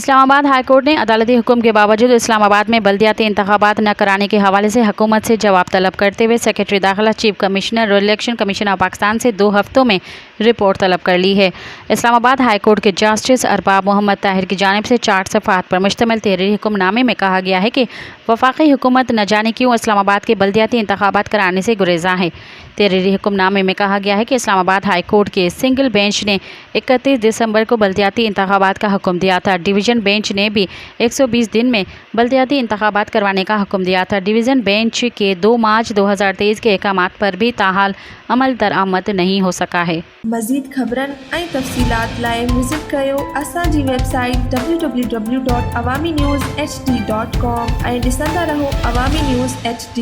Islamabad high court ने अदालती हुक्म के बावजूद इस्लामाबाद में बल्दियाती इंतखाबात न कराने के हवाले से हुकूमत से जवाब तलब करते हुए सेक्रेटरी दाखिला चीफ कमिश्नर और इलेक्शन कमीशन ऑफ पाकिस्तान से 2 हफ्तों में रिपोर्ट तलब कर ली है। इस्लामाबाद हाई कोर्ट के जस्टिस अरबाब मोहम्मद ताहिर की जानिब से 4 सफ़हात पर मुश्तमिल तहरीरी हुक्मनामे में कहा गया है कि वफाकी हुकूमत न जाने क्यों इस्लामाबाद के बल्दियाती इंतखाबात कराने से गुरेज़ा है। तहरीरी हुक्मनामे में कहा गया है कि इस्लामाबाद हाई कोर्ट के सिंगल बेंच ने 31 दिसंबर को बल्दियाती इंतखाबात का हुक्म दिया था। डिवीज़न बेंच ने भी 120 दिन में बल्दियाती इंतखाबात करवाने का हुक्म दिया था। डिवीज़न बेंच के 2 मार्च 2023 के अहकामात पर भी ताहाल अमल दरामद नहीं हो सका है। मज़ीद ख़बरन ऐं तफ़सीलात लाइ विज़िट कयो असांजी वेबसाइट www.awamiNewsHD.com ऐं ॾिसंदा रहो अवामी न्यूज़ HD।